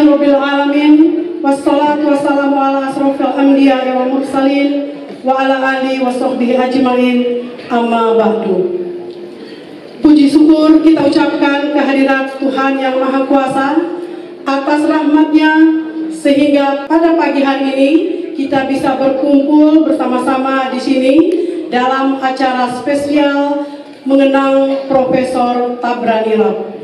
Alhamdulillahirabbil alamin wassalatu wassalamu ala asrofil anbiya wal mursalin wa ala alihi washabbihi ajmain amma ba'du. Puji syukur kita ucapkan kehadirat Tuhan yang Maha Kuasa atas rahmat-Nya sehingga pada pagi hari ini kita bisa berkumpul bersama-sama di sini dalam acara spesial mengenang Profesor Tabrani Rab.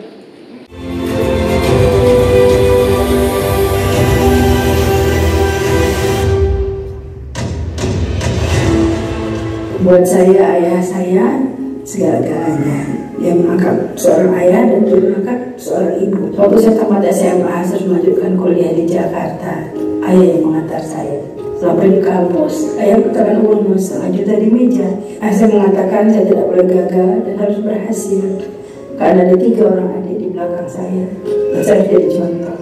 Buat saya, ayah saya segala-galanya. Dia mengangkat seorang ayah dan dia mengangkat seorang ibu. Waktu saya tamat SMA, saya melanjutkan kuliah di Jakarta. Ayah yang mengantar saya. Sampai di kampus, ayah mengatakan uang 2,5 juta di meja. Saya mengatakan saya tidak boleh gagal dan harus berhasil. Karena ada 3 orang adik di belakang saya. Dan saya jadi contoh.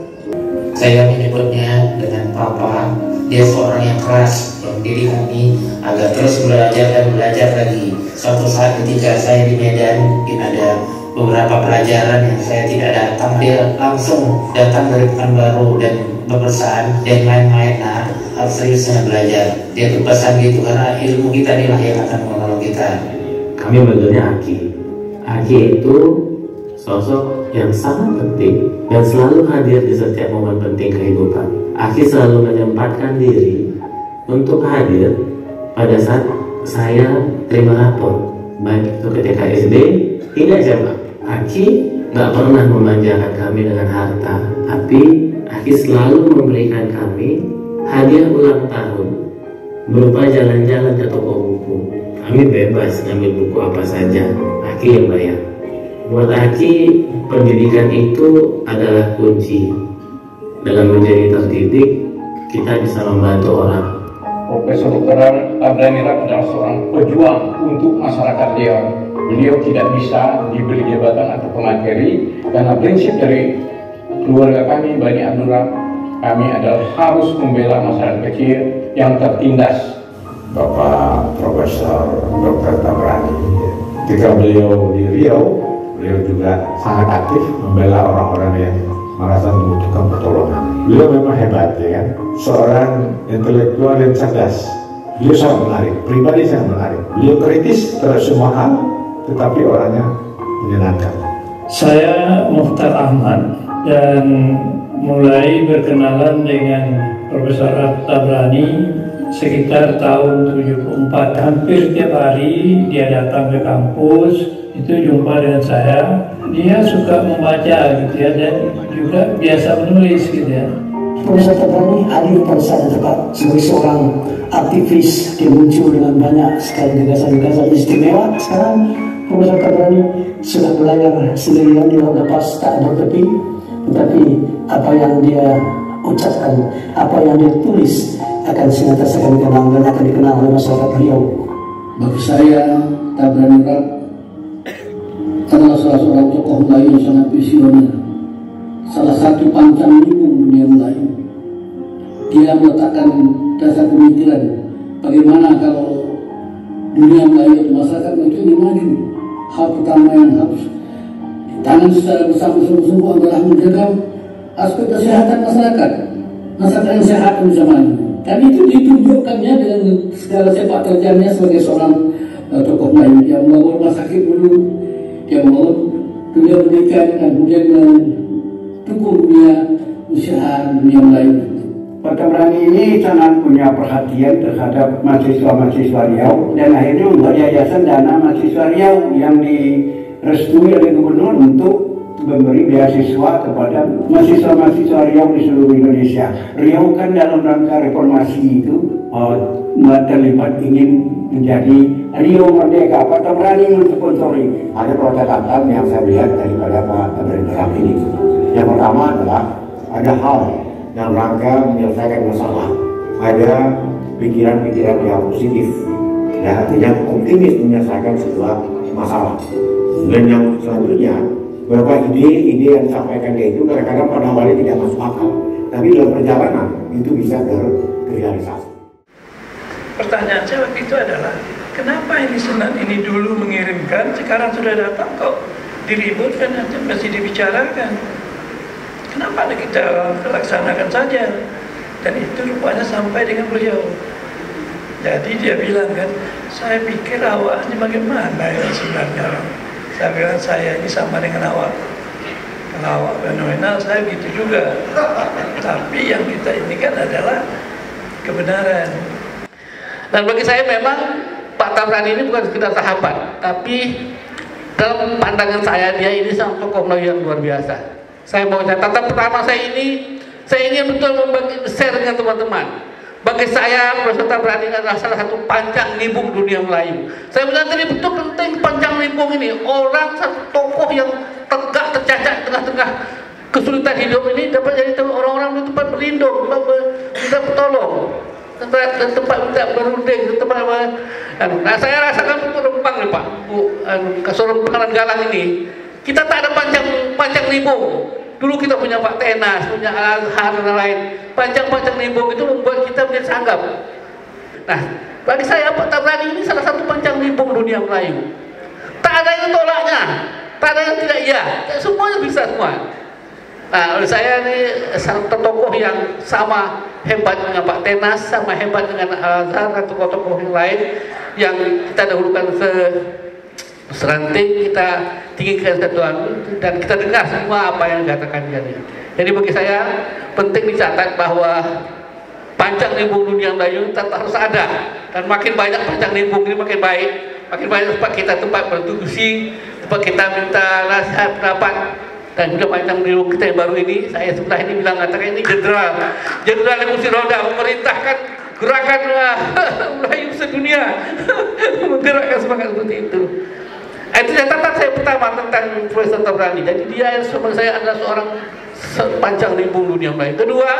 Saya menyebutnya dengan Papa. Dia seorang yang keras, yang didik kami agar terus belajar dan belajar lagi. Suatu saat ketika saya di Medan, ada beberapa pelajaran yang saya tidak datang, dia langsung datang dari Pekanbaru dan berpesan dan main-main. Nah, harus seriusnya belajar. Dia berpesan gitu karena ilmu kita inilah yang akan menolong kita. Kami manggilnya Aki. Aki itu sosok yang sangat penting dan selalu hadir di setiap momen penting kehidupan. Aki selalu menyempatkan diri untuk hadir pada saat saya terima rapor, baik itu ketika SD hingga SMA. Aki nggak pernah memanjakan kami dengan harta, tapi Aki selalu memberikan kami hadiah ulang tahun berupa jalan-jalan ke toko buku. Kami bebas ngambil buku apa saja, Aki yang bayar. Buat Aki, pendidikan itu adalah kunci. Dalam menjadi terdidik, kita bisa membantu orang. Profesor Dr. Tabrani Rab adalah seorang pejuang untuk masyarakat Riau. Beliau tidak bisa diberi jabatan atau materi karena prinsip dari keluarga kami, Bani Abdul Rab, kami adalah harus membela masyarakat kecil yang tertindas. Bapak Profesor Dr. Tabrani, ketika beliau di Riau, beliau juga sangat aktif membela orang-orang yang merasa membutuhkan pertolongan. Beliau memang hebat, ya kan? Seorang intelektual yang cerdas. Beliau sangat menarik, pribadi sangat menarik. Beliau kritis terhadap semua hal, tetapi orangnya menyenangkan. Saya Mukhtar Ahmad dan mulai berkenalan dengan Profesor Tabrani sekitar tahun 74. Hampir tiap hari dia datang ke kampus, itu jumpa dengan saya. Dia suka membaca gitu ya, dan juga biasa menulis gitu ya. Profesor Tabrani hadir pada saat yang tepat sebagai seorang aktivis. Dia muncul dengan banyak sekali gagasan-gagasan istimewa. Sekarang Profesor Tabrani sudah belajar sendirian di laut lepas, tak ada tepi, tetapi apa yang dia ucapkan, apa yang dia tulis akan senantiasa kami kenal dan akan dikenal oleh masyarakat Riau. Bagi saya, Tabrani Rab adalah salah seorang tokoh Melayu yang sangat visioner, salah satu pancang lingkung dunia Melayu. Dia meletakkan dasar pemikiran bagaimana kalau dunia Melayu atau masyarakat itu ingin maju. Hal pertama yang harus ditangan secara bersama-sama adalah menjaga aspek kesehatan masyarakat. Masyarakat yang sehat bisa maju. Dan itu ditunjukkannya dengan segala sepak terjangnya sebagai seorang tokoh Melayu. Dia membangun rumah sakit dulu, dia membangun dunia pendidikan, dan kemudian mendukung dunia usaha dunia Melayu. Pak Tabrani ini sangat punya perhatian terhadap mahasiswa-mahasiswa Riau, dan akhirnya membuat yayasan Dana Mahasiswa Riau yang direstui oleh gubernur untuk memberi beasiswa kepada mahasiswa-mahasiswa Riau di seluruh Indonesia. Riau kan dalam rangka reformasi itu terlibat ingin menjadi Riau Merdeka. Pak Tabrani mensponsori. Ada protesan yang saya lihat daripada Pak Tabrani ini. Yang pertama adalah ada hal dalam rangka menyelesaikan masalah. Ada pikiran-pikiran yang positif, dan artinya optimis menyelesaikan sebuah masalah. Dan yang selanjutnya, beberapa ide-ide yang disampaikan dia itu kadang-kadang pada awalnya tidak masuk akal, tapi dalam perjalanan itu bisa terrealisasi. Pertanyaan saya waktu itu adalah, kenapa ini Senat ini dulu mengirimkan, sekarang sudah datang kok diributkan, nanti masih dibicarakan. kenapa kita laksanakan saja? Dan itu rupanya sampai dengan beliau. Jadi dia bilang kan, saya pikir awak ini bagaimana ya sebenarnya. Saya bilang saya ini sama dengan awak. Kalau awak fenomenal, saya gitu juga. Tapi yang kita ini kan adalah kebenaran. Dan bagi saya memang Pak Tabrani ini bukan sekedar sahabat, tapi dalam pandangan saya dia ini sang tokoh Melayu yang luar biasa. Saya mau catatan pertama saya ingin betul membagi share dengan teman-teman. Bagi saya Profesor Tabrani adalah salah satu pancang nibung dunia Melayu. Saya bilang tadi betul penting pancang nibung ini. Orang satu tokoh yang tegak tercacat tengah-tengah kesulitan hidup ini dapat jadi orang-orang di tempat berlindung, minta pertolong, tempat minta berunding, tempat apa. Nah saya rasakan betul Rempang nih Pak, Kasur Penganan Galang ini. Kita tak ada pancang nibung. Dulu kita punya Pak Tenas, punya Al-Har dan lain. Pancang nibung itu membuat kita menjadi sanggap. Nah, bagi saya Pak Tabrani ini salah satu pancang nibung dunia Melayu. Tak ada yang tolaknya, tak ada yang tidak iya, semuanya bisa semua. Nah, oleh saya ini satu tokoh yang sama hebat dengan Pak Tenas, sama hebat dengan Al-Har dan tokoh-tokoh yang lain yang kita dahulukan seranting, kita tinggikan kesatuan dan kita dengar semua apa yang dikatakan dia. Jadi bagi saya penting dicatat bahwa pancang nibung dunia Melayu tetap harus ada, dan makin banyak pancang nibung ini makin baik, makin banyak tempat berdiskusi, tempat kita minta nasihat pendapat. Dan juga pancang nibung kita yang baru ini, saya sebelah ini bilang katakan ini jenderal kursi roda memerintahkan gerakan Melayu sedunia menggerakkan semangat seperti itu. Itu catatan saya pertama tentang Profesor Tabrani. Jadi dia sebagai saya adalah seorang pancang nibung dunia Melayu. Kedua,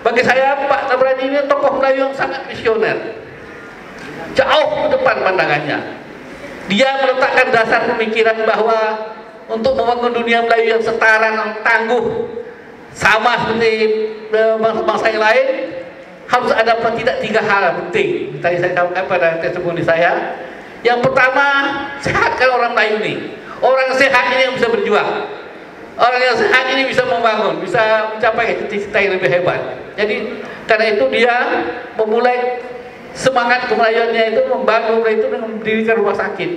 bagi saya Pak Tabrani ini tokoh Melayu yang sangat visioner, jauh ke depan pandangannya. Dia meletakkan dasar pemikiran bahwa untuk membangun dunia Melayu yang setara, yang tangguh, sama seperti bangsa yang lain, harus ada tidak 3 hal penting. Tadi saya sampaikan pada testimoni saya. Yang pertama, sehatkan orang Melayu ini. Orang sehat ini yang bisa berjuang. Orang yang sehat ini bisa membangun, bisa mencapai cita-cita yang lebih hebat. Jadi karena itu dia memulai semangat kemelayuannya itu membangun itu dengan mendirikan rumah sakit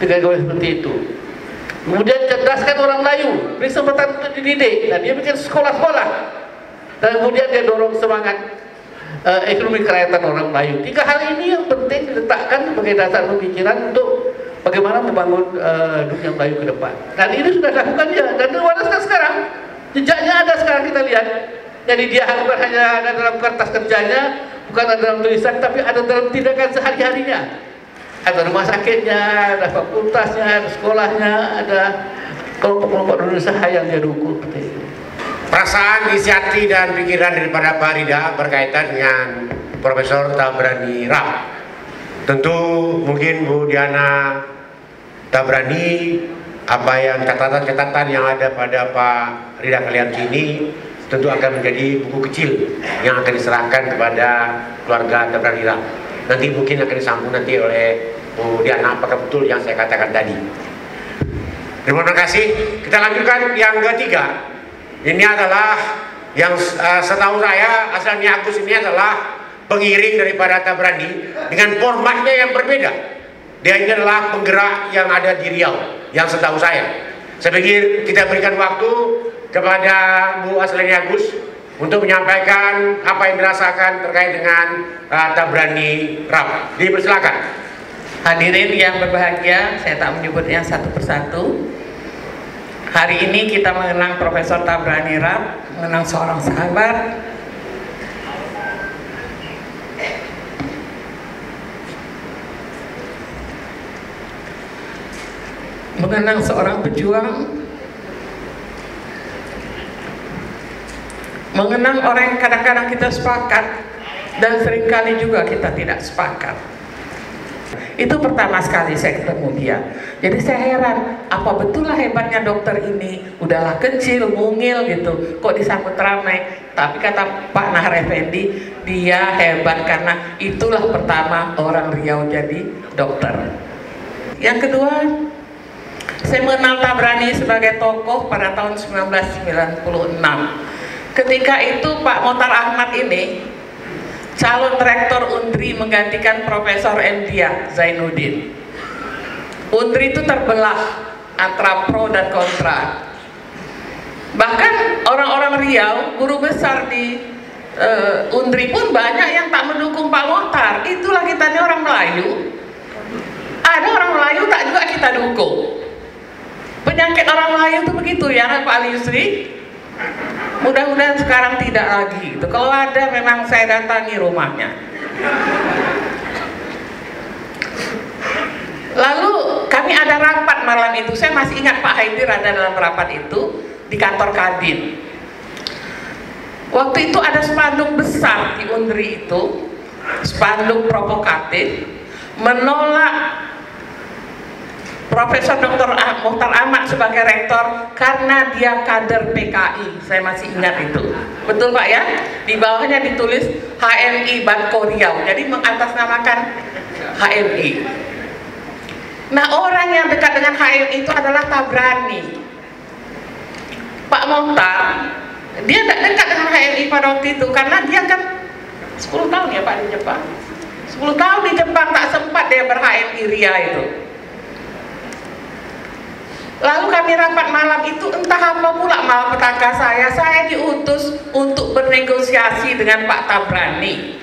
dengan gaya seperti itu. Kemudian cerdaskan orang Melayu, beri kesempatan untuk dididik. Nah, dia bikin sekolah-sekolah. Dan kemudian dia dorong semangat ekonomi kerakyatan orang Melayu. 3 hal ini yang penting diletakkan sebagai dasar pemikiran untuk bagaimana membangun dunia Melayu ke depan. Dan ini sudah dilakukan dia. Dan ada sekarang, jejaknya ada sekarang kita lihat. Jadi dia bukan hanya ada dalam kertas kerjanya, bukan ada dalam tulisan, tapi ada dalam tindakan sehari-harinya. Ada rumah sakitnya, ada fakultasnya, ada sekolahnya, ada kelompok-kelompok usaha yang dia dukung. Perasaan, isi hati dan pikiran daripada Pak Rida berkaitan dengan Profesor Tabrani Rap. Tentu mungkin Bu Diana Tabrani, apa yang catatan-catatan yang ada pada Pak Rida Kalianti ini tentu akan menjadi buku kecil yang akan diserahkan kepada keluarga Tabrani Rap. Nanti mungkin akan disambung nanti oleh Bu Diana apakah betul yang saya katakan tadi. Terima kasih. Kita lanjutkan yang ketiga. Ini adalah yang setahu saya asalnya Agus ini adalah pengiring daripada Tabrani dengan formatnya yang berbeda. Dia ini adalah penggerak yang ada di Riau yang setahu saya. Saya pikir kita berikan waktu kepada Bu Aslani Agus untuk menyampaikan apa yang dirasakan terkait dengan Tabrani Rap. Dipersilakan. Hadirin yang berbahagia, saya tak menyebutnya satu persatu. Hari ini kita mengenang Profesor Tabrani Rap, mengenang seorang sahabat, mengenang seorang pejuang, mengenang orang yang kadang-kadang kita sepakat dan seringkali juga kita tidak sepakat. Itu pertama sekali saya ketemu dia. Jadi saya heran, apa betul lah hebatnya dokter ini? Udahlah kecil, mungil gitu, kok disambut ramai. Tapi kata Pak Nahar Effendi, dia hebat karena itulah pertama orang Riau jadi dokter. Yang kedua, Saya mengenal Tabrani sebagai tokoh pada tahun 1996. Ketika itu Pak Mokhtar Ahmad ini calon rektor Undri menggantikan Profesor M. Dia Zainuddin. Undri itu terbelah antara pro dan kontra. Bahkan orang-orang Riau, guru besar di Undri pun banyak yang tak mendukung Pak Mokhtar. Itulah kita ini orang Melayu. Ada orang Melayu tak juga kita dukung. Penyakit orang Melayu itu begitu ya Pak Ali Yusri. Mudah-mudahan sekarang tidak lagi. Kalau ada memang saya datangi rumahnya. Lalu kami ada rapat malam itu. Saya masih ingat Pak Haidir ada dalam rapat itu di kantor Kadin. Waktu itu ada spanduk besar di Undri itu, spanduk provokatif menolak Profesor Dr. Mokhtar Ahmad sebagai rektor karena dia kader PKI. Saya masih ingat itu. Betul Pak ya? Di bawahnya ditulis HMI Bangko Riau. Jadi mengatasnamakan HMI. Nah, orang yang dekat dengan HMI itu adalah Tabrani. Pak Mokhtar, dia tidak dekat dengan HMI pada waktu itu karena dia kan 10 tahun ya Pak di Jepang. 10 tahun di Jepang tak sempat dia ber-HMI Ria itu. Lalu kami rapat malam itu, entah apa pula malapetaka saya diutus untuk bernegosiasi dengan Pak Tabrani.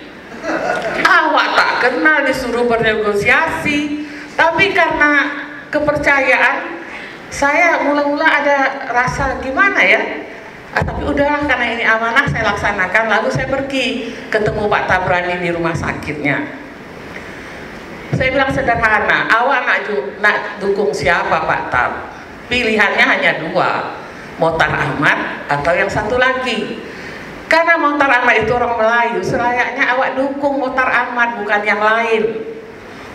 Awak tak kenal disuruh bernegosiasi, tapi karena kepercayaan saya mula-mula ada rasa gimana ya, tapi udahlah karena ini amanah saya laksanakan. Lalu saya pergi ketemu Pak Tabrani di rumah sakitnya. Saya bilang sederhana, awak nak dukung siapa Pak Tab? Pilihannya hanya dua, Mokhtar Ahmad atau yang satu lagi. Karena Mokhtar Ahmad itu orang Melayu, selayaknya awak dukung Mokhtar Ahmad bukan yang lain.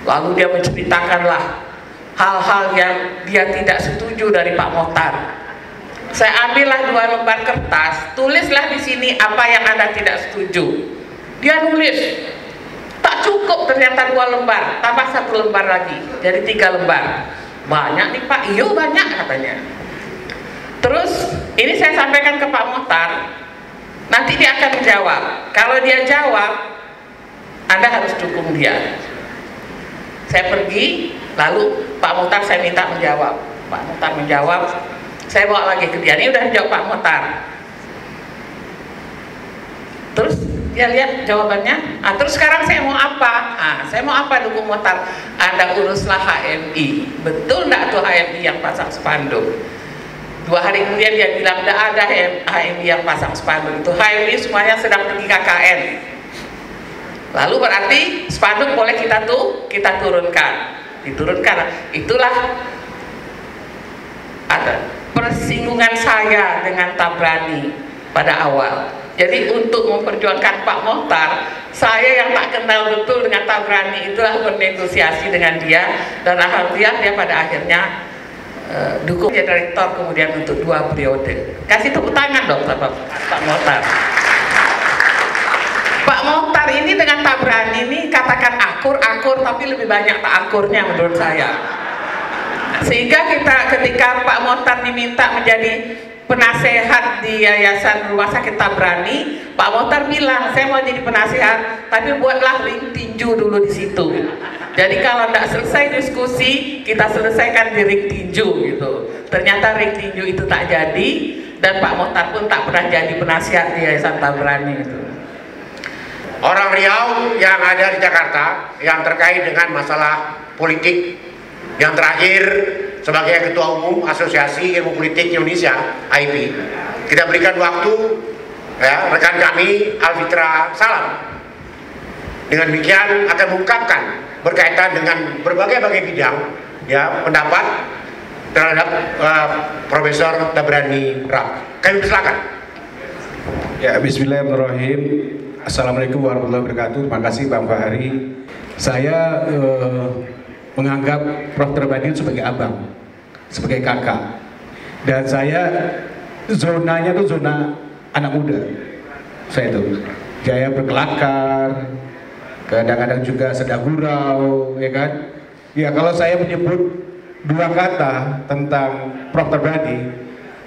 Lalu dia menceritakanlah hal-hal yang dia tidak setuju dari Pak Mokhtar. Saya ambillah 2 lembar kertas, tulislah di sini apa yang Anda tidak setuju. Dia nulis, tak cukup ternyata 2 lembar, tambah 1 lembar lagi, jadi 3 lembar. Banyak nih Pak, iya banyak katanya. Terus ini saya sampaikan ke Pak Mokhtar, nanti dia akan menjawab. Kalau dia jawab, Anda harus dukung dia. Saya pergi, lalu Pak Mokhtar saya minta menjawab. Pak Mokhtar menjawab, saya bawa lagi ke dia. Ini udah jawab Pak Mokhtar. Terus dia lihat jawabannya. Terus sekarang saya mau apa? Saya mau apa dukung Mokhtar? Anda uruslah HMI. Betul enggak tuh HMI yang pasang spanduk? 2 hari kemudian dia bilang tidak ada HMI yang pasang spanduk itu. HMI semuanya sedang pergi KKN. Lalu berarti spanduk boleh kita turunkan. Diturunkan. Itulah ada persinggungan saya dengan Tabrani pada awal. Jadi untuk memperjuangkan Pak Mokhtar, saya yang tak kenal betul dengan Tabrani itulah bernegosiasi dengan dia, dan alhamdulillah dia pada akhirnya dukung jadi rektor kemudian untuk 2 periode. Kasih tepuk tangan dong sama Pak Mokhtar. Pak Mokhtar ini dengan Tabrani ini katakan akur tapi lebih banyak tak akurnya menurut saya. Sehingga ketika Pak Mokhtar diminta menjadi penasehat di Yayasan Rumah Sakit Tabrani, Pak Mokhtar bilang, saya mau jadi penasehat, tapi buatlah ring tinju dulu di situ. Jadi kalau tidak selesai diskusi, kita selesaikan di ring tinju gitu. Ternyata ring tinju itu tak jadi, dan Pak Mokhtar pun tak pernah jadi penasehat di Yayasan Tabrani itu. Orang Riau yang ada di Jakarta yang terkait dengan masalah politik, yang terakhir sebagai Ketua Umum Asosiasi Ilmu Politik Indonesia (AIPI), kita berikan waktu ya, rekan kami Alfitra Salam dengan demikian akan mengungkapkan berkaitan dengan berbagai bidang ya pendapat terhadap Profesor Tabrani Rab. Kami persilakan. Ya, Bismillahirrahmanirrahim. Assalamualaikum warahmatullahi wabarakatuh. Terima kasih Bang Fahri. Saya menganggap Prof. Tabrani sebagai abang, sebagai kakak, dan saya zonanya tuh zona anak muda. Saya tuh gaya berkelakar, kadang-kadang juga sedang gurau, ya kan? Ya kalau saya menyebut dua kata tentang Prof. Tabrani,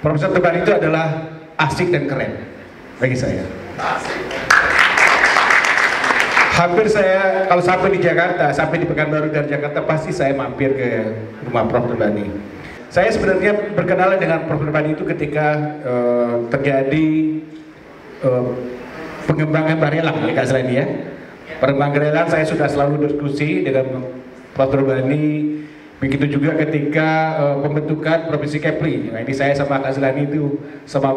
Profesor Tabrani itu adalah asik dan keren bagi saya. Hampir saya kalau sampai di Jakarta, sampai di Pekanbaru dari Jakarta, pasti saya mampir ke rumah Prof. Tabrani. Saya sebenarnya berkenalan dengan Prof. Tabrani itu ketika terjadi pengembangan Barelang ya Kak Zlani ya. Pengembangan Barelang saya sudah selalu diskusi dengan Prof. Tabrani. Begitu juga ketika pembentukan Provinsi Kepri. Nah, ini saya sama Kak Zlani itu sama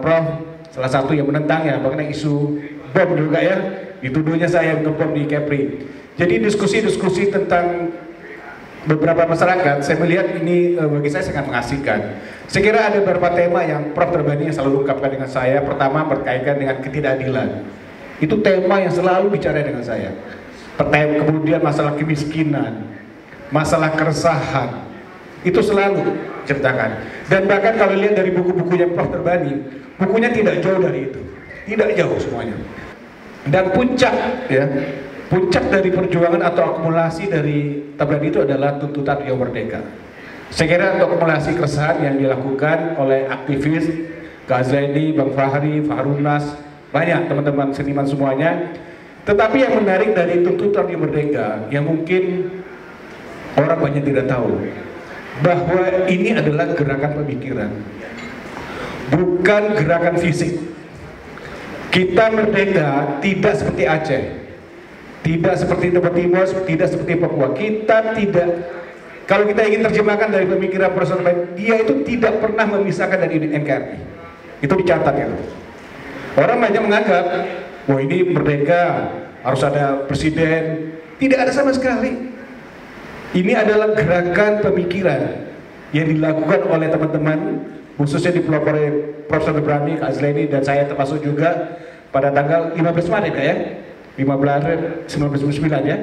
Prof. Salah satu yang menentangnya mengenai isu bom juga ya. Dituduhnya saya ngebom di Kepri. Jadi diskusi-diskusi tentang beberapa masyarakat, saya melihat ini bagi saya sangat mengasihkan. Saya kira ada beberapa tema yang Prof. Tabrani yang selalu ungkapkan dengan saya. Pertama berkaitan dengan ketidakadilan. Itu tema yang selalu bicara dengan saya. Kemudian masalah kemiskinan, masalah keresahan, itu selalu ceritakan. Dan bahkan kalau lihat dari buku-bukunya Prof. Tabrani, bukunya tidak jauh dari itu, tidak jauh semuanya. Dan puncak ya, puncak dari perjuangan atau akumulasi dari Tabrani itu adalah tuntutan Riau Merdeka. Saya kira untuk akumulasi keresahan yang dilakukan oleh aktivis Kak Zlani, Bang Fahri, Faharunas, banyak teman-teman seniman semuanya. Tetapi yang menarik dari tuntutan Riau Merdeka yang mungkin orang banyak tidak tahu, bahwa ini adalah gerakan pemikiran, bukan gerakan fisik. Kita merdeka tidak seperti Aceh, tidak seperti Timur Timur, tidak seperti Papua. Kita tidak, kalau kita ingin terjemahkan dari pemikiran Profesor Tabrani, dia itu tidak pernah memisahkan dari NKRI. Itu dicatat ya. Orang banyak menganggap, wah ini merdeka harus ada presiden. Tidak ada sama sekali. Ini adalah gerakan pemikiran yang dilakukan oleh teman-teman, khususnya dipelopori Profesor Tabrani, Kak Zlani, dan saya termasuk juga pada tanggal 15 Maret ya, 15 Maret 1999 ya.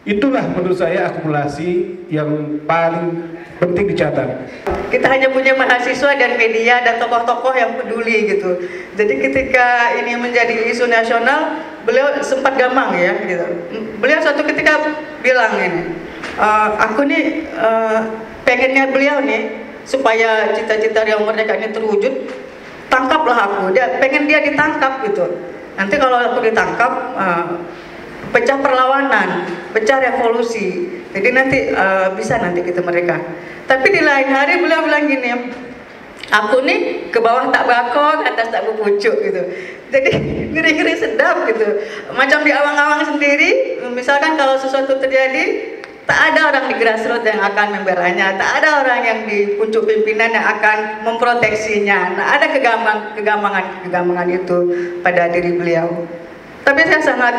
Itulah menurut saya akumulasi yang paling penting dicatat. Kita hanya punya mahasiswa dan media dan tokoh-tokoh yang peduli gitu. Jadi ketika ini menjadi isu nasional, beliau sempat gamang ya gitu. Beliau suatu ketika bilang ini, aku nih pengennya beliau nih supaya cita-cita Riau Merdeka ini terwujud, tangkaplah aku. Dia pengen dia ditangkap gitu. Nanti kalau aku ditangkap, pecah perlawanan, pecah revolusi. Jadi nanti bisa nanti kita mereka. Tapi di lain hari beliau bilang gini, aku nih ke bawah tak bakok, atas tak berpucuk gitu. Jadi ngeri-ngeri sedap gitu. Macam di awang-awang sendiri, misalkan kalau sesuatu terjadi, tak ada orang di grassroots yang akan membelanya, tak ada orang yang di puncak pimpinan yang akan memproteksinya. Nah, ada kegamangan itu pada diri beliau. Tapi saya sangat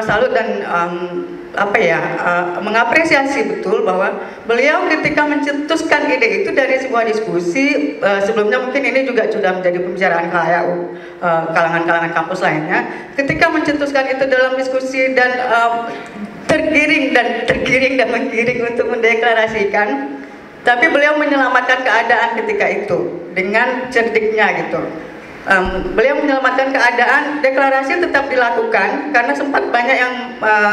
salut dan mengapresiasi betul bahwa beliau ketika mencetuskan ide itu dari sebuah diskusi. Sebelumnya mungkin ini juga sudah menjadi pembicaraan kalangan-kalangan kampus lainnya. Ketika mencetuskan itu dalam diskusi dan tergiring dan menggiring untuk mendeklarasikan, tapi beliau menyelamatkan keadaan ketika itu dengan cerdiknya gitu. Beliau menyelamatkan keadaan, deklarasi tetap dilakukan karena sempat banyak yang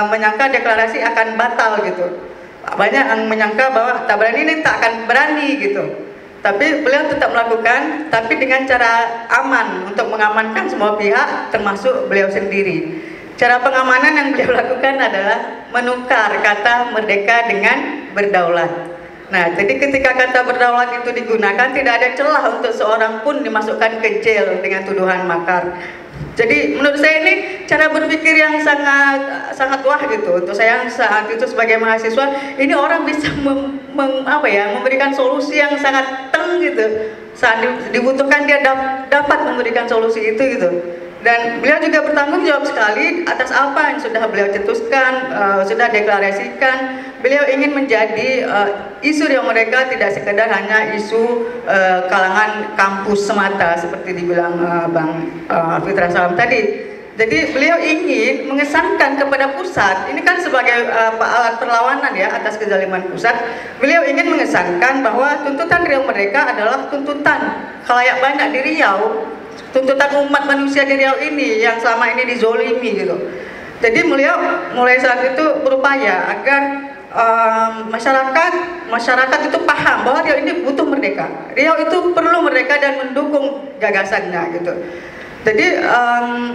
menyangka deklarasi akan batal gitu. Banyak yang menyangka bahwa Tabrani ini tak akan berani gitu. Tapi beliau tetap melakukan, tapi dengan cara aman untuk mengamankan semua pihak termasuk beliau sendiri. Cara pengamanan yang beliau lakukan adalah menukar kata merdeka dengan berdaulat. Nah, jadi ketika kata berdaulat itu digunakan, tidak ada celah untuk seorang pun dimasukkan ke jail dengan tuduhan makar. Jadi menurut saya ini cara berpikir yang sangat wah gitu. Untuk saya saat itu sebagai mahasiswa, ini orang bisa memberikan solusi yang sangat teng gitu. Saat dibutuhkan dia dapat memberikan solusi itu gitu. Dan beliau juga bertanggung jawab sekali atas apa yang sudah beliau cetuskan, sudah deklarasikan. Beliau ingin menjadi isu Riau Merdeka tidak sekedar hanya isu kalangan kampus semata seperti dibilang Bang Fitra Salam tadi. Jadi beliau ingin mengesankan kepada pusat, ini kan sebagai alat perlawanan ya atas kezaliman pusat. Beliau ingin mengesankan bahwa tuntutan Riau Merdeka adalah tuntutan khalayak banyak di Riau, tuntutan umat manusia di Riau ini yang selama ini dizolimi gitu. Jadi beliau mulai saat itu berupaya agar masyarakat itu paham bahwa Riau ini butuh merdeka. Riau itu perlu merdeka dan mendukung gagasannya gitu. Jadi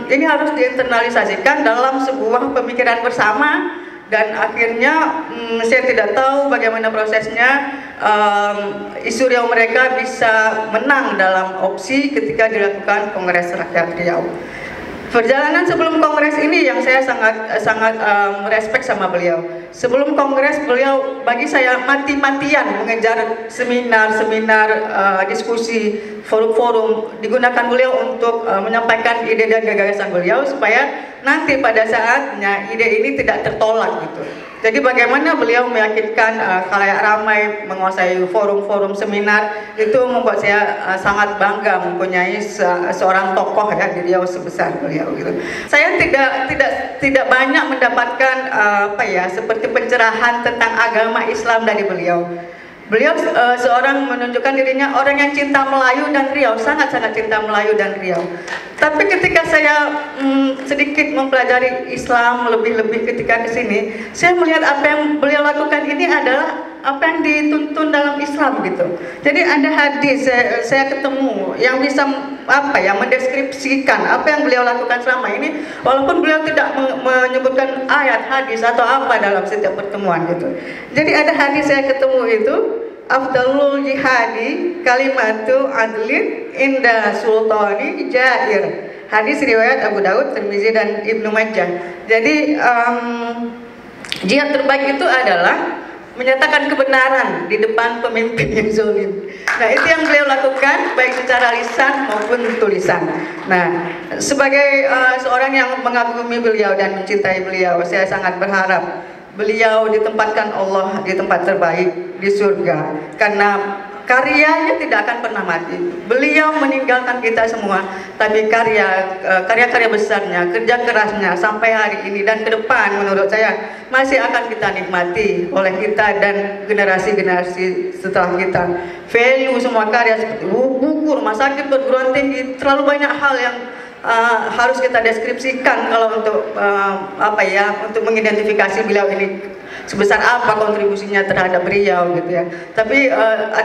ini harus diinternalisasikan dalam sebuah pemikiran bersama, dan akhirnya saya tidak tahu bagaimana prosesnya isu Riau mereka bisa menang dalam opsi ketika dilakukan Kongres Rakyat Riau. Perjalanan sebelum kongres ini yang saya sangat merespek sama beliau. Sebelum kongres beliau bagi saya mati-matian mengejar seminar-seminar, diskusi, forum-forum, digunakan beliau untuk menyampaikan ide dan gagasan beliau supaya nanti pada saatnya ide ini tidak tertolak gitu. Jadi bagaimana beliau meyakinkan khalayak ramai menguasai forum-forum seminar, itu membuat saya sangat bangga mempunyai seorang tokoh ya di Riau sebesar beliau gitu. Saya tidak banyak mendapatkan seperti pencerahan tentang agama Islam dari beliau. Beliau seorang menunjukkan dirinya orang yang cinta Melayu dan Riau, sangat-sangat cinta Melayu dan Riau. Tapi ketika saya sedikit mempelajari Islam lebih-lebih ketika di sini, saya melihat apa yang beliau lakukan ini adalah apa yang dituntun dalam Islam gitu. Jadi ada hadis saya ketemu yang bisa mendeskripsikan apa yang beliau lakukan selama ini, walaupun beliau tidak menyebutkan ayat, hadis atau apa dalam setiap pertemuan gitu. Jadi ada hadis saya ketemu itu, afdalul jihadi kalimatu adlin inda sultani jair. Hadis riwayat Abu Daud, Tirmizi dan Ibnu Majah. Jadi jihad terbaik itu adalah menyatakan kebenaran di depan pemimpin yang zalim. Nah, itu yang beliau lakukan baik secara lisan maupun tulisan. Nah, sebagai seorang yang mengagumi beliau dan mencintai beliau, saya sangat berharap beliau ditempatkan Allah di tempat terbaik di surga, karena karyanya tidak akan pernah mati. Beliau meninggalkan kita semua, tapi karya-karya besarnya, kerja kerasnya sampai hari ini dan ke depan menurut saya masih akan kita nikmati oleh kita dan generasi-generasi setelah kita. Value semua karya seperti buku, rumah sakit, perguruan tinggi, terlalu banyak hal yang harus kita deskripsikan kalau untuk untuk mengidentifikasi beliau ini sebesar apa kontribusinya terhadap Riau gitu ya. Tapi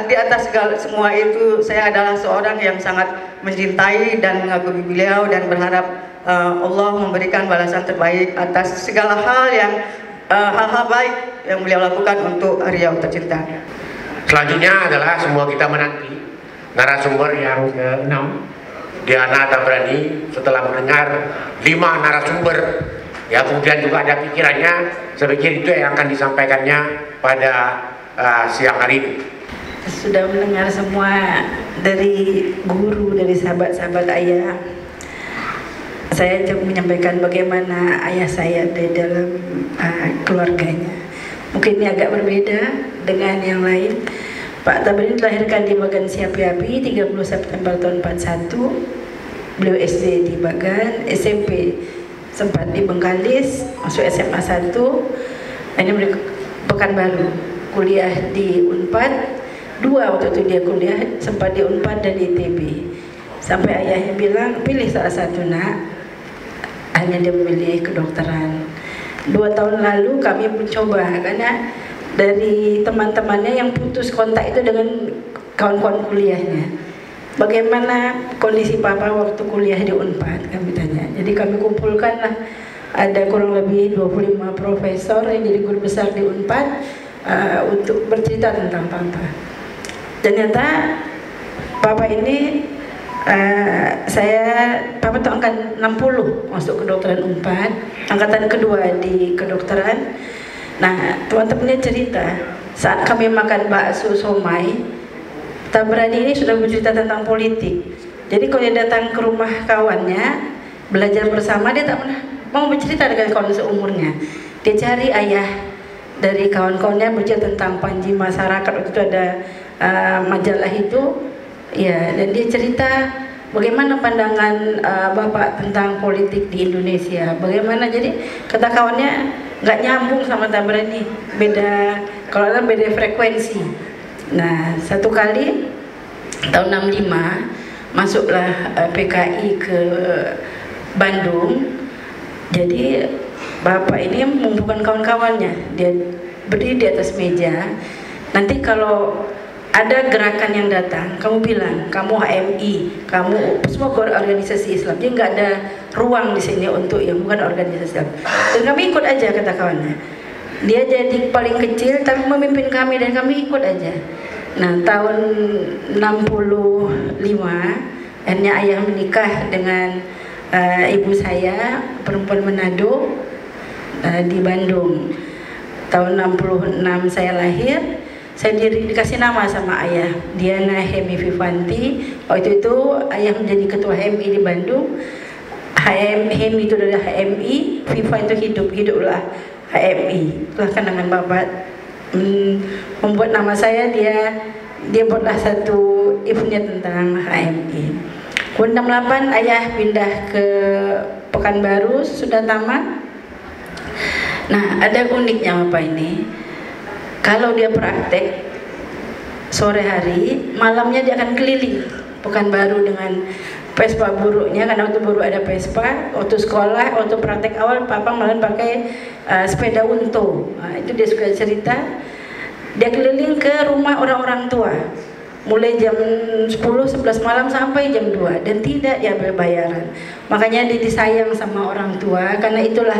di atas semua itu saya adalah seorang yang sangat mencintai dan mengagumi beliau dan berharap Allah memberikan balasan terbaik atas segala hal yang hal-hal baik yang beliau lakukan untuk Riau tercinta. Selanjutnya adalah semua kita menanti narasumber yang ke-6, Diana Tabrani. Setelah mendengar 5 narasumber, ya kemudian juga ada pikirannya, saya pikir itu yang akan disampaikannya pada siang hari ini. Sudah mendengar semua dari guru, dari sahabat-sahabat ayah. Saya menyampaikan bagaimana ayah saya di dalam keluarganya. Mungkin ini agak berbeda dengan yang lain. Pak Tabrani dilahirkan di Bagan Siapi-api 30 September tahun 41. Beliau SD di Bagan, SMP sempat di Bengkalis, masuk SMA 1, ini beliau Pekanbaru, kuliah di Unpad, 2 waktu itu dia kuliah, sempat di Unpad dan di ITB. Sampai ayahnya bilang, pilih salah satu nak, akhirnya dia memilih kedokteran. 2 tahun lalu kami mencoba, karena dari teman-temannya yang putus kontak itu dengan kawan-kawan kuliahnya. Bagaimana kondisi papa waktu kuliah di Unpad, kami tanya. Jadi kami kumpulkanlah, ada kurang lebih 25 profesor yang jadi guru besar di Unpad untuk bercerita tentang papa. Ternyata papa ini papa itu angkatan 60 masuk kedokteran Unpad, angkatan kedua di kedokteran. Nah, teman-temannya cerita saat kami makan bakso somai, Tabrani ini sudah bercerita tentang politik. Jadi kalau dia datang ke rumah kawannya belajar bersama, dia tak pernah mau bercerita dengan kawan seumurnya. Dia cari ayah dari kawan-kawannya bercerita tentang Panji Masyarakat. Waktu itu ada majalah itu, ya, dan dia cerita bagaimana pandangan bapak tentang politik di Indonesia. Bagaimana, jadi kata kawannya nggak nyambung sama Tabrani, beda, kalau ada beda frekuensi. Nah, satu kali tahun 65 masuklah PKI ke Bandung. Jadi bapak ini mengumpulkan kawan-kawannya, dia berdiri di atas meja. Nanti kalau ada gerakan yang datang, kamu bilang, kamu HMI, kamu semua organisasi Islam. Dia nggak ada ruang di sini untuk yang bukan organisasi Islam. Dan kami ikut aja, kata kawannya. Dia jadi paling kecil tapi memimpin kami dan kami ikut aja. Nah, tahun 65 akhirnya ayah menikah dengan ibu saya, perempuan Manado, di Bandung. Tahun 66 saya lahir. Saya dikasih nama sama ayah, Diana Hemi Vivanti. Waktu itu ayah menjadi ketua HMI di Bandung. Hemi itu adalah HMI, Viva itu hiduplah HMI. Itulah kenangan bapak membuat nama saya. Dia buatlah satu eventnya tentang HMI. Tahun 68 ayah pindah ke Pekanbaru, sudah tamat. Nah, ada uniknya bapak ini. Kalau dia praktek sore hari, malamnya dia akan keliling Pekanbaru dengan Vespa buruknya, karena waktu baru ada Vespa. Waktu sekolah, waktu praktek awal, papa malah pakai sepeda Unto. Nah, itu dia suka cerita. Dia keliling ke rumah orang-orang tua, mulai jam 10-11 malam sampai jam 2, dan tidak diambil bayaran. Makanya dia disayang sama orang tua, karena itulah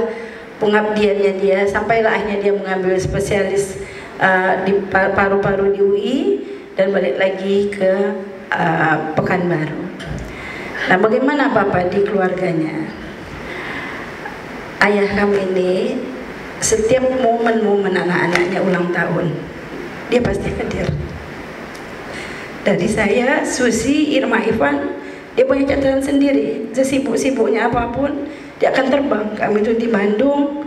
pengabdiannya dia. Sampailah akhirnya dia mengambil spesialis di paru-paru di UI dan balik lagi ke Pekanbaru. Nah, bagaimana Bapak di keluarganya? Ayah kami ini setiap momen-momen anak-anaknya ulang tahun, dia pasti hadir. Dari saya, Susi, Irma, Ivan, dia punya catatan sendiri. Sesibuk-sibuknya apapun, dia akan terbang. Kami itu di Bandung,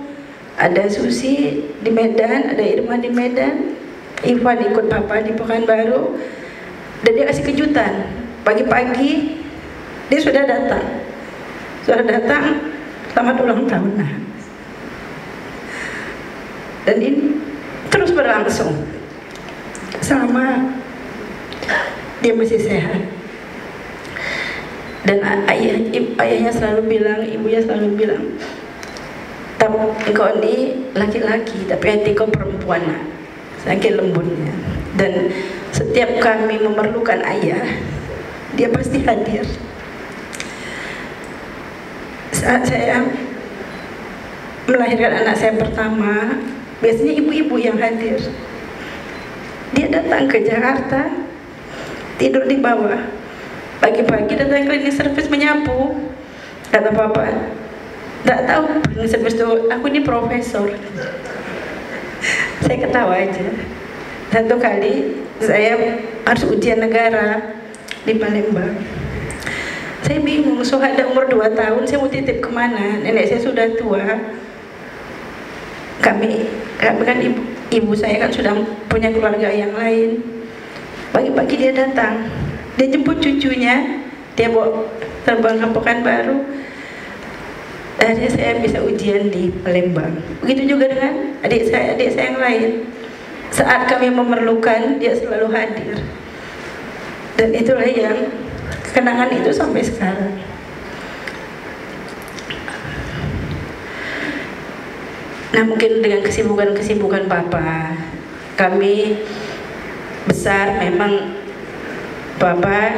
ada Susi di Medan, ada Irma di Medan, Ivan ikut papa di Pekanbaru. Dan dia kasih kejutan, pagi-pagi dia sudah datang, selamat ulang tahun. Nah, dan ini terus berlangsung selama dia masih sehat. Dan ayahnya selalu bilang, ibunya selalu bilang, engkau ini laki-laki tapi hati kau perempuan, nak. Saking lembutnya. Dan setiap kami memerlukan ayah, dia pasti hadir. Saat saya melahirkan anak saya pertama, biasanya ibu-ibu yang hadir. Dia datang ke Jakarta, tidur di bawah. Pagi-pagi datang ke klinik servis menyapu. Kata papa, nggak tahu klinik servis itu, aku ini profesor. Saya ketawa aja. Satu kali saya harus ujian negara di Palembang. Saya bingung, ada umur 2 tahun, saya mau titip kemana? Nenek saya sudah tua. Kami kan ibu saya kan sudah punya keluarga yang lain. Pagi-pagi dia datang, dia jemput cucunya, dia bawa terbang ke Pekanbaru. Akhirnya saya bisa ujian di Palembang. Begitu juga dengan adik saya yang lain. Saat kami memerlukan, dia selalu hadir. Dan itulah yang kenangan itu sampai sekarang. Nah, mungkin dengan kesibukan papa, kami besar memang papa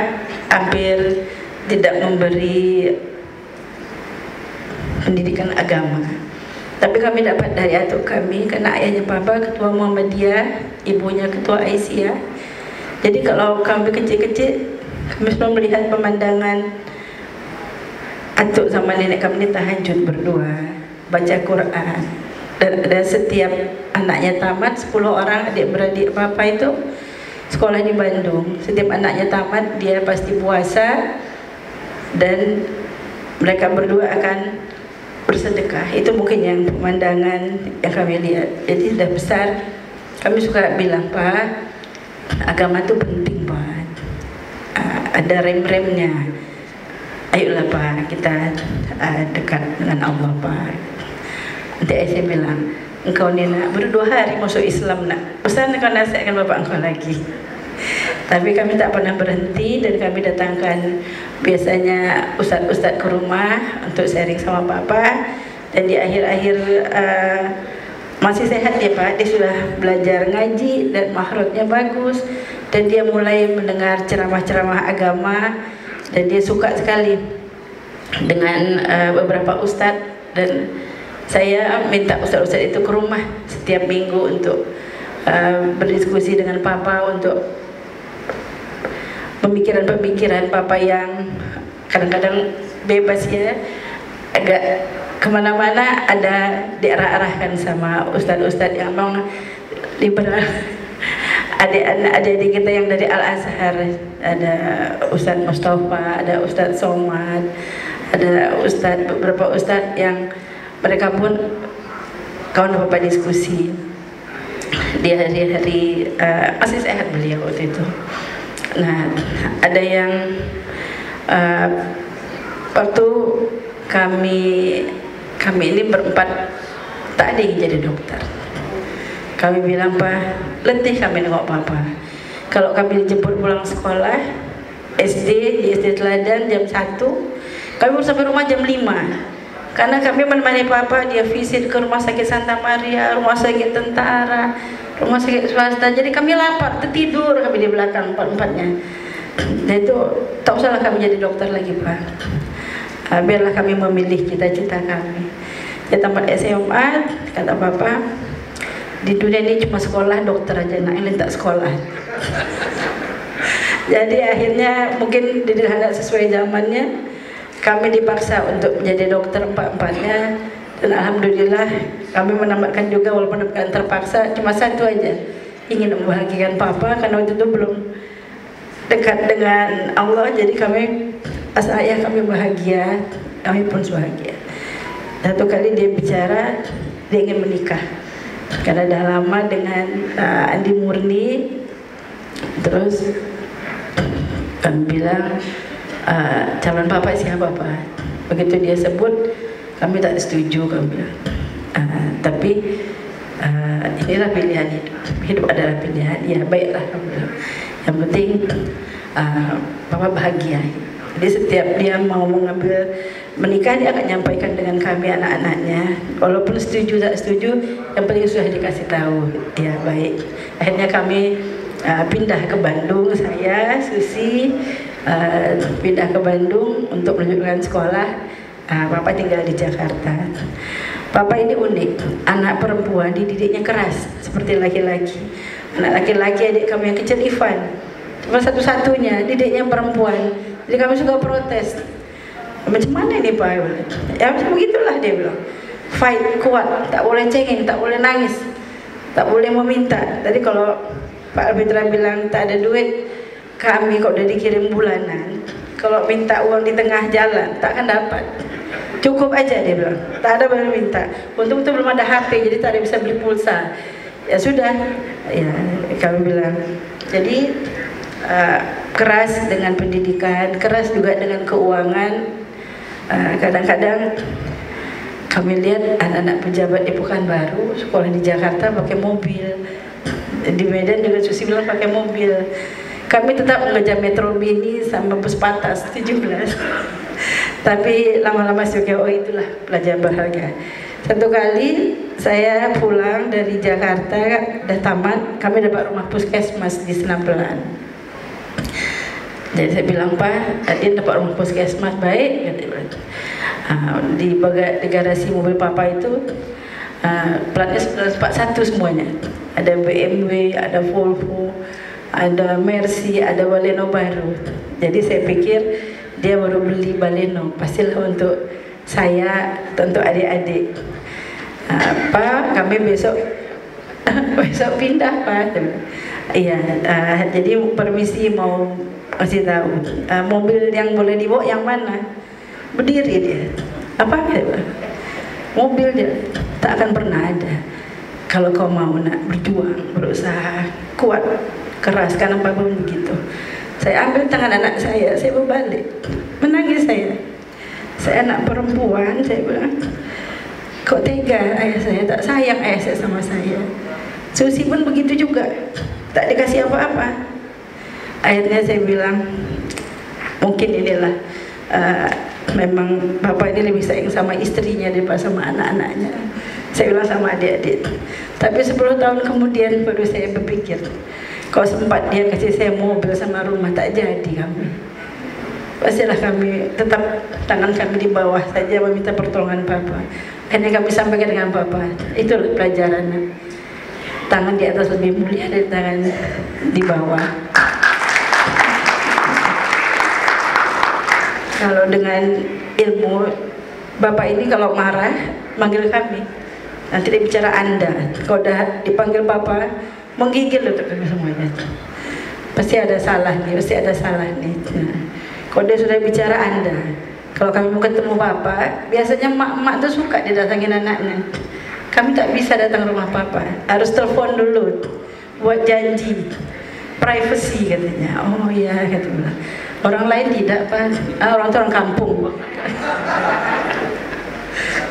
hampir tidak memberi pendidikan agama. Tapi kami dapat dari atuk kami, karena ayahnya papa ketua Muhammadiyah, ibunya ketua Aisyah. Jadi kalau kami kecil-kecil, kami selalu melihat pemandangan atuk sama nenek kami tahajud berdoa, baca Quran. Dan setiap anaknya tamat, 10 orang adik-beradik papa itu sekolah di Bandung. Setiap anaknya tamat, dia pasti puasa dan mereka berdua akan bersedekah. Itu mungkin yang pemandangan yang kami lihat. Jadi sudah besar, kami suka bilang, Pak, agama itu penting, Pak. Ada rem-remnya. Ayolah Pak, kita dekat dengan Allah, Pak. Nanti saya bilang, engkau ni nak baru 2 hari masuk Islam, nak. Ustaz, engkau nasihatkan bapak engkau lagi. Tapi kami tak pernah berhenti, dan kami datangkan biasanya ustaz-ustaz ke rumah untuk sharing sama papa. Dan di akhir-akhir masih sehat ya Pak, dia sudah belajar ngaji dan mahrotnya bagus, dan dia mulai mendengar ceramah-ceramah agama, dan dia suka sekali dengan beberapa ustadz, dan saya minta ustadz-ustadz itu ke rumah setiap minggu untuk berdiskusi dengan Papa untuk pemikiran-pemikiran Papa yang kadang-kadang bebas ya, agak kemana-mana ada diarah-arahkan sama ustadz-ustadz yang memang liberal. Adik-adik kita yang dari Al-Azhar, ada Ustadz Mustafa, ada Ustadz Somad, ada beberapa ustadz yang mereka pun kawan Bapak diskusi di hari-hari masih sehat beliau waktu itu. Nah, ada yang waktu kami ini berempat tak ada yang jadi dokter. Kami bilang, Pak, letih kami nengok Papa. Kalau kami dijemput pulang sekolah SD, di SD Teladan jam 1, kami baru sampai rumah jam 5. Karena kami menemani Papa, dia visit ke rumah sakit Santa Maria, rumah sakit tentara, rumah sakit swasta. Jadi kami lapar, tertidur kami di belakang empat-empatnya. Dan itu tak usahlah kami jadi dokter lagi Pak. Biarlah kami memilih cita-cita kami. Di tempat SMA, kata Papa, di dunia ini cuma sekolah dokter aja, nak ini tak sekolah. Jadi akhirnya mungkin tidak sesuai zamannya, kami dipaksa untuk menjadi dokter empat-empatnya, dan alhamdulillah kami menamatkan juga walaupun bukan terpaksa, cuma satu aja, ingin membahagiakan Papa karena waktu itu belum dekat dengan Allah, jadi kami pas ayah kami bahagia, kami pun bahagia. Satu kali dia bicara, dia ingin menikah karena dah lama dengan Andi Murni, terus kami bilang, calon Papa siapa Pak? Begitu dia sebut, kami tak setuju, kami bilang. Tapi inilah pilihan hidup. Hidup adalah pilihan. Ya baiklah, kami bilang. Yang penting Papa bahagia. Jadi setiap dia mau mengambil menikah, dia akan nyampaikan dengan kami anak-anaknya. Walaupun setuju tak setuju, yang penting sudah dikasih tahu. Ya baik. Akhirnya kami pindah ke Bandung, saya, Susi, pindah ke Bandung untuk melanjutkan sekolah. Papa tinggal di Jakarta. Papa ini unik, anak perempuan dididiknya keras seperti laki-laki. Anak laki-laki adik kami yang kecil Ivan, cuma satu-satunya didiknya perempuan. Jadi kami suka protes. Macam mana ini Pak? Ya macam begitulah dia bilang. Fight, kuat, tak boleh cengeng, tak boleh nangis, tak boleh meminta. Tadi kalau Pak Albitra bilang tak ada duit, kami kok udah dikirim bulanan, kalau minta uang di tengah jalan tak akan dapat. Cukup aja dia bilang, tak ada boleh minta. Untung itu belum ada HP, jadi tak ada bisa beli pulsa. Ya sudah, ya kami bilang. Jadi keras dengan pendidikan, keras juga dengan keuangan. Kadang-kadang kami lihat anak-anak pejabat di Pekanbaru sekolah di Jakarta pakai mobil, di Medan juga Susi bilang pakai mobil. Kami tetap mengejar Metro Mini sama bus patas 17. Tapi lama-lama sih oh itulah pelajaran berharga. Satu kali saya pulang dari Jakarta, udah tamat, kami dapat rumah puskesmas di Senapelan. Jadi saya bilang, Pak, dia dapat rumah puskesmas baik. Di garasi mobil Papa itu platnya 941 semuanya. Ada BMW, ada Volvo, ada Mercy, ada Baleno baru. Jadi saya pikir dia baru beli Baleno, pastilah untuk saya, untuk adik-adik. Pak, kami besok pindah Pak. Iya, jadi permisi mau kasih tahu, mobil yang boleh dibawa yang mana? Berdiri dia. Apa ya? Mobil dia tak akan pernah ada. Kalau kau mau nak berjuang, berusaha, kuat, keras, karena Papa begitu. Saya ambil tangan anak saya berbalik, menangis saya. Saya anak perempuan, saya bilang, kok tega ayah saya, tak sayang ayah saya sama saya. Susi pun begitu juga, tak dikasih apa-apa. Akhirnya saya bilang, mungkin inilah memang Bapak ini lebih sayang sama istrinya daripada sama anak-anaknya. Saya bilang sama adik-adik. Tapi 10 tahun kemudian baru saya berpikir, kalau sempat dia kasih saya mobil sama rumah, tak jadi kami. Pastilah kami tetap tangan kami di bawah saja meminta pertolongan Papa. Akhirnya kami sampaikan dengan Papa, itu pelajaran. Tangan di atas lebih mulia dari tangan di bawah. Kalau dengan ilmu, Bapak ini kalau marah manggil kami, nanti dia bicara Anda. Kalau udah dipanggil Papa, menggigil untuk kami semuanya. Pasti ada salah nih, pasti ada salah nih. Nah, kalau dia sudah bicara Anda, kalau kami mau ketemu Bapak, biasanya mak-mak tuh suka didatangin anaknya. Kami tak bisa datang ke rumah Papa, harus telepon dulu, buat janji, privacy katanya. Oh iya, katanya. Orang lain tidak, Pak. Orang itu orang kampung.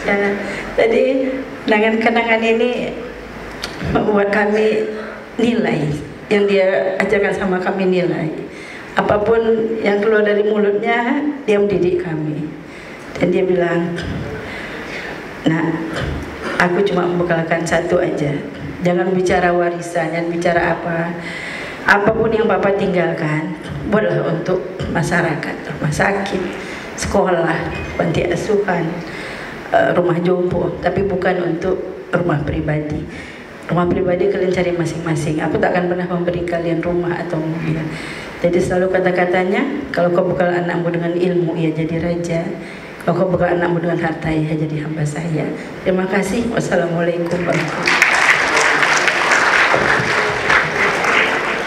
Ya, jadi kenangan-kenangan ini membuat kami nilai yang dia ajarkan sama kami, nilai. Apapun yang keluar dari mulutnya, dia mendidik kami. Dan dia bilang, nah, aku cuma membekalkan satu aja. Jangan bicara warisan, jangan bicara apa. Apapun yang Bapak tinggalkan, buatlah untuk masyarakat, rumah sakit, sekolah, panti asuhan, rumah jompo, tapi bukan untuk rumah pribadi. Rumah pribadi kalian cari masing-masing. Aku tak akan pernah memberi kalian rumah atau mobil. Jadi selalu kata-katanya, kalau kau bekal anakmu dengan ilmu, ia jadi raja. Kalau kau bekal anakmu dengan harta, ia jadi hamba saya. Terima kasih. Wassalamualaikum warahmatullahi wabarakatuh.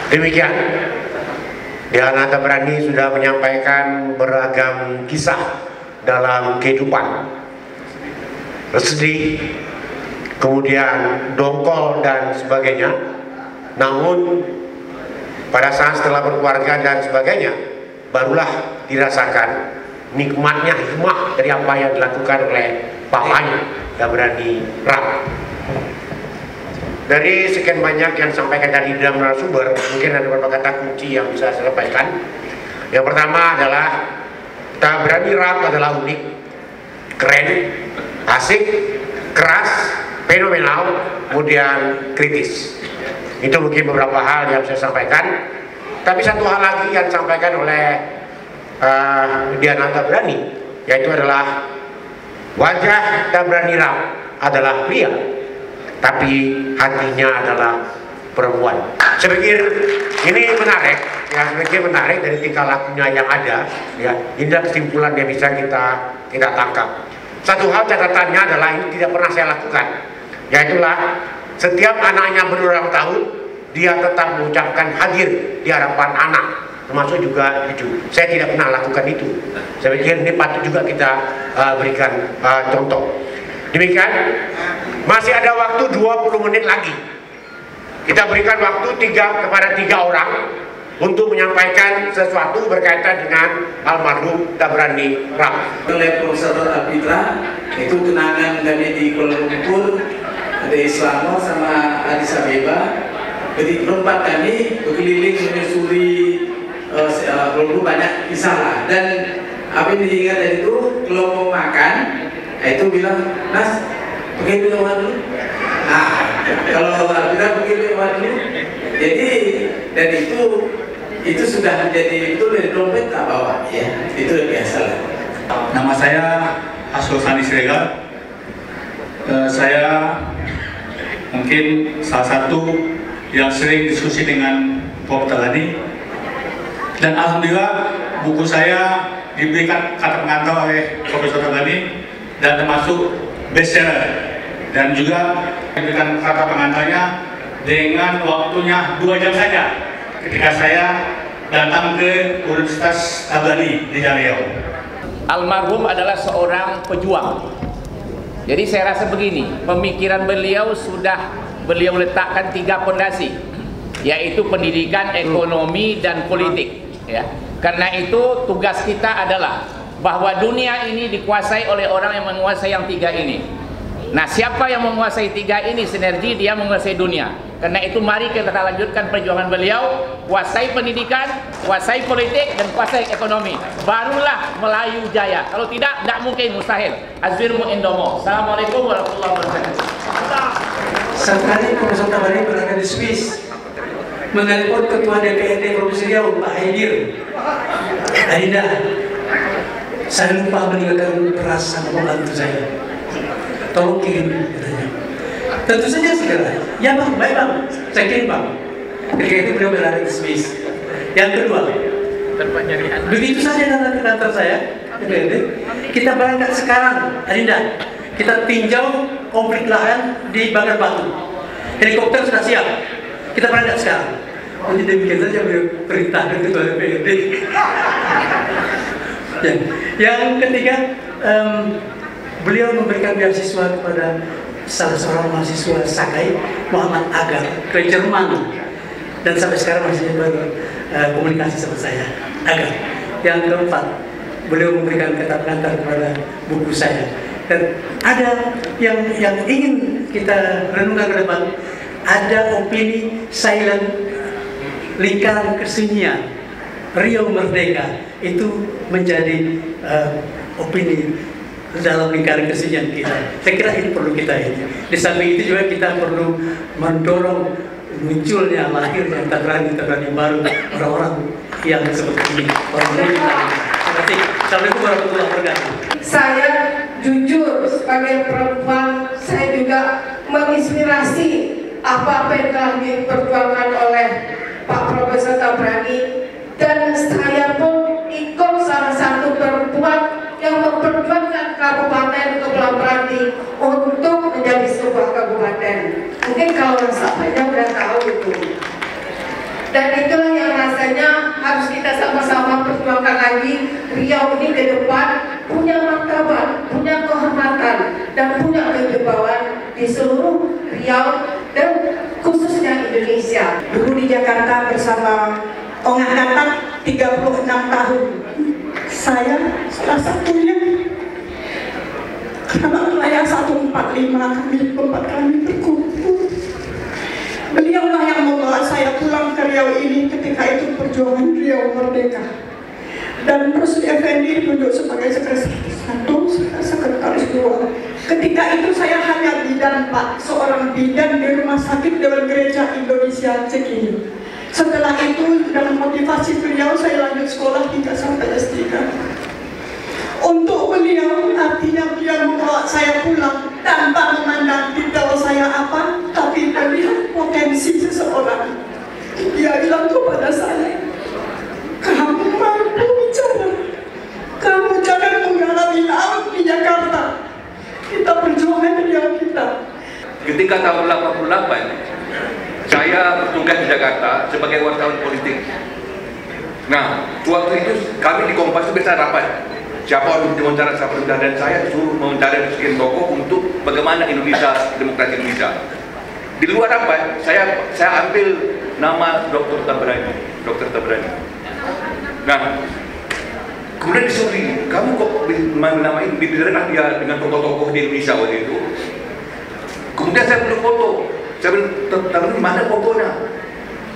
Demikian, Diana Tabrani sudah menyampaikan beragam kisah dalam kehidupan, sedih, kemudian dongkol dan sebagainya. Namun pada saat setelah berkeluarga dan sebagainya, barulah dirasakan nikmatnya hikmah dari apa yang dilakukan oleh papanya, Tabrani Rap. Dari sekian banyak yang disampaikan dari dalam narasumber, mungkin ada beberapa kata kunci yang bisa saya sampaikan. Yang pertama adalah Tabrani Rap adalah unik, keren, asik, keras, fenomenal, kemudian kritis. Itu mungkin beberapa hal yang saya sampaikan. Tapi satu hal lagi yang disampaikan oleh Diana Tabrani, yaitu adalah wajah Tabrani Rap adalah pria, tapi hatinya adalah perempuan. Saya pikir ini menarik, ya, saya pikir menarik dari tingkah lakunya yang ada, ya. Ini kesimpulan yang bisa kita tangkap. Satu hal catatannya adalah ini tidak pernah saya lakukan, yaitulah setiap anaknya berulang tahun dia tetap mengucapkan hadir di hadapan anak, termasuk juga cucu. Saya tidak pernah lakukan itu. Saya pikir ini patut juga kita berikan contoh. Demikian, masih ada waktu 20 menit lagi. Kita berikan waktu kepada 3 orang untuk menyampaikan sesuatu berkaitan dengan almarhum Tabrani Rap. Oleh Profesor Abidra, itu kenangan kami di Kuala Lumpur, di Selangor sama Addis Abeba. Jadi berempat kami berkeliling menyusuri Kuala Lumpur, banyak kisah lah. Dan apa yang diingat dari itu, kalau mau makan, itu bilang, Nas, pergi minum dulu. Nah, kalau kita pergi minum dulu, jadi dan itu sudah menjadi itu dari dompet tak bawa, ya itu udah biasa lah. Nama saya Asrul Sani Siregar. Saya mungkin salah satu yang sering diskusi dengan Prof. Tabrani, dan alhamdulillah buku saya diberikan kata pengantar oleh Profesor Tabrani dan termasuk bestseller, dan juga diberikan kata pengantarnya dengan waktunya 2 jam saja ketika saya datang ke Universitas Tabrani di Riau. Almarhum adalah seorang pejuang. Jadi saya rasa begini, pemikiran beliau sudah beliau letakkan 3 fondasi, yaitu pendidikan, ekonomi, dan politik. Ya. Karena itu tugas kita adalah bahwa dunia ini dikuasai oleh orang yang menguasai yang 3 ini. Nah, siapa yang menguasai 3 ini, sinergi dia menguasai dunia. Karena itu mari kita lanjutkan perjuangan beliau, kuasai pendidikan, kuasai politik, dan kuasai ekonomi. Barulah Melayu jaya. Kalau tidak mungkin, mustahil. Azbirmu indomo. Assalamualaikum warahmatullahi wabarakatuh. Satu hari Profesor Tabrani berada di Swiss, menelpon Ketua DPRD Provinsi Riau, Pak Haidir. Adinda, saya lupa meninggalkan beras sama pembantu saya. Tolong kirim, katanya. Tentu saja segera. Ya bang, baik bang, saya kirim bang. Ketika itu beliau berada di Swiss. Yang kedua, begitu saja datang ke kantor saya, DPRD, kita berangkat sekarang, Adinda. Kita tinjau konflik lahan di Bakar Batu. Helikopter sudah siap. Kita berangkat sekarang. Jadi demikian saja beliau perintah Ketua DPRD. Ya. Yang ketiga, beliau memberikan beasiswa kepada salah seorang mahasiswa Sakai, Muhammad Agar, ke Jerman, dan sampai sekarang masih berkomunikasi sama saya. Agar. Yang keempat, beliau memberikan kata pengantar kepada buku saya. Dan ada yang ingin kita renungkan ke depan, ada opini silent lingkaran kesunyian Riau Merdeka itu menjadi opini dalam lingkaran kesunyian kita. Saya kira ini perlu kita ini. Di samping itu juga kita perlu mendorong munculnya, lahirnya Tabrani baru, orang-orang yang seperti ini. Terima kasih. Assalamualaikum warahmatullahi wabarakatuh. Saya jujur sebagai perempuan, saya juga menginspirasi apa yang telah diperjuangkan oleh Pak Profesor Tabrani, dan saya pun ikut salah satu perempuan yang memperjuangkan Kabupaten Kepulauan Meranti untuk menjadi sebuah kabupaten. Mungkin kalau sahabatnya sudah tahu itu. Dan itulah yang rasanya harus kita sama-sama perjuangkan lagi. Riau ini ke depan punya martabat, punya kehormatan, dan punya kewibawaan di seluruh Riau dan khususnya Indonesia. Dulu di Jakarta bersama Ongah Katak 36 tahun. Saya salah satunya. Karena wilayah 145 kami berkumpul. Beliaulah yang membawa saya pulang ke Riau ini ketika itu perjuangan Riau Merdeka. Dan Rusli Effendi duduk sebagai sekretaris 1, sekretaris 2. Ketika itu saya hanya bidan Pak, seorang bidan di Rumah Sakit Dewan Gereja Indonesia Cikini. Setelah itu dengan motivasi beliau saya lanjut sekolah hingga sampai S3. Untuk beliau, artinya beliau membawa saya pulang tanpa memandang titel saya apa, tapi melihat potensi seseorang. Dia bilang kepada saya, kamu mampu bicara, kamu jangan mengalami laut di Jakarta. Kita berjuang Riau kita. Ketika tahun 88, saya bertugas di Jakarta sebagai wartawan politik. Nah, waktu itu kami di Kompas itu biasa rapat. Siapa untuk diwawancara siapa dan saya disuruh mewawancara sekian tokoh untuk bagaimana Indonesia, demokrasi Indonesia. Di luar rapat, saya ambil nama Dr. Tabrani. Nah, kemudian disuruh, kamu kok nama ini dibicarakan dia dengan tokoh-tokoh di Indonesia waktu itu. Kemudian saya perlu foto. Saya bilang, Tabrani mana fotonya?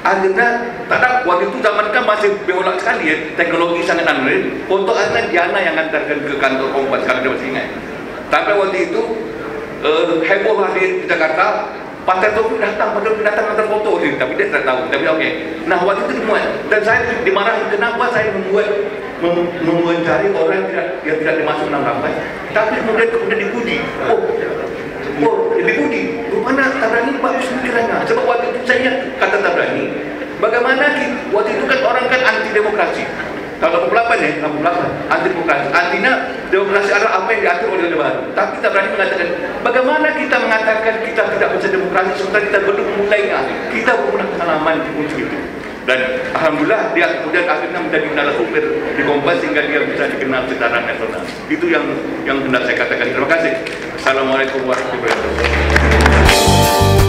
Akhirnya, tak waktu itu zaman kan masih beholak sekali ya, teknologi sangat aneh. Foto akhirnya Diana yang antarkan ke kantor Kompas, kalau dia masih ingat. Tapi waktu itu, heboh lah di Jakarta, Pak Taufik datang antar foto, tapi dia tidak tahu. Tapi oke. Nah waktu itu dimuat, dan saya dimarahi kenapa saya mewawancari orang yang tidak dimasuk dalam rapat. Tapi kemudian dipuji. Dipuji. Mana Tabrani bagus pikirannya. Sebab waktu itu saya kata Tabrani, bagaimana waktu itu kan orang kan anti demokrasi. Tahun 88 ya, 68 anti demokrasi. Artinya demokrasi adalah apa yang diatur oleh Orde Baru. Tapi Tabrani mengatakan, bagaimana kita mengatakan kita tidak bisa demokrasi sementara kita belum mulainya. Kita punya pengalaman untuk itu. Dan alhamdulillah dia kemudian akhirnya menjadi narasumber di Kompas sehingga dia bisa dikenal secara nasional. Itu yang hendak saya katakan. Terima kasih. Assalamualaikum warahmatullahi wabarakatuh.